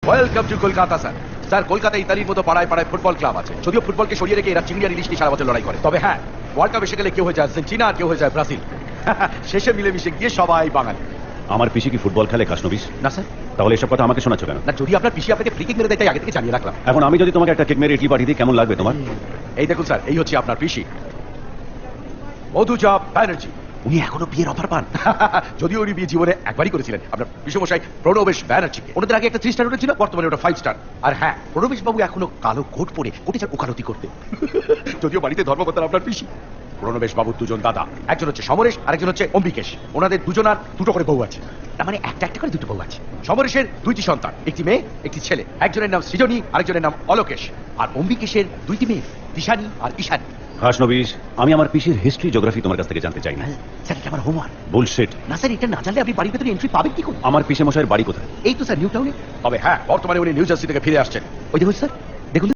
Welcome to Kolkata sir. Sir, Kolkata ইতালির মতো পাড়ায় পাড়ায় ফুটবল ক্লাব আছে। যদিও ফুটবলকে সরিয়ে রেখে এরা চিংড়ি আর ইলিশ নিয়ে সারা বছর লড়াই করে। তবে হ্যাঁ, ওয়ার্ল্ড কাপ এসে গেলে কেউ হয়ে যায় আর্জেন্টিনা আর কেউ হয়ে যায় ব্রাজিল। শেষে মিলেমিশে গিয়ে সবাই বাঙালি। আমার পিসি কি ফুটবল খেলে খাসনবিশ? না স্যার। তাহলে এসব কথা আমাকে শোনাচ্ছ কেন? না, যদি আপনার পিসি আপনাকে ফ্রি কিক মেরে দেয় তাই আগে থেকে জানিয়ে রাখলাম। এখন আমি যদি তোমাকে একটা কেক মেরে ইডলি পাঠিয়ে দিই কেমন লাগবে তোমার? এই দেখুন স্যার, এই হচ্ছে আপনার পিসি মধুজা ব্যানার্জি। উনি এখনো বিয়ের অফার পান। যদিও উনি বিয়ে জীবনে একবারই করেছিলেন আপনার বিশ্বমশাই প্রণবেশ ব্যানার্জিকে। ওনাদের আগে একটা 3 স্টার হোটেল ছিল, বর্তমানে ওটা 5 স্টার। আর হ্যাঁ, প্রণবেশ বাবু এখনো কালো কোট পরে কোটি চার ওকালতি করতে। যদিও বাড়িতে ধর্মকর্তার আপনার পিসি। প্রণবেশ বাবুর দুজন দাদা, একজন হচ্ছে সমরেশ আর একজন হচ্ছে অম্বিকেশ। ওনাদের দুজনার দুটো করে বউ আছে। তার মানে একটা একটা করে দুটো বউ আছে। সমরেশের 2টি সন্তান, একটি মেয়ে একটি ছেলে। একজনের নাম সৃজনী, আরেকজনের নাম অলোকেশ। আর অম্বিকেশের 2টি মেয়ে, দিশানি আর ঈশানী। খাসনবিশ, আমি আমার পিসির হিস্ট্রি জিওগ্রাফি তোমার কাছ থেকে জানতে চাই না। স্যার, এটা আমার হোমওয়ার্ক। বুলশিট। না স্যার, এটা না জানলে আপনি বাড়ির ভেতরে এন্ট্রি পাবেন কি করে? আমার পিসে মশাইয়ের বাড়ি কোথায়? এই তো স্যার, নিউ টাউনে। তবে হ্যাঁ, বর্তমানে উনি নিউ জার্সি থেকে ফিরে আসছেন। ওই দেখুন স্যার, দেখুন।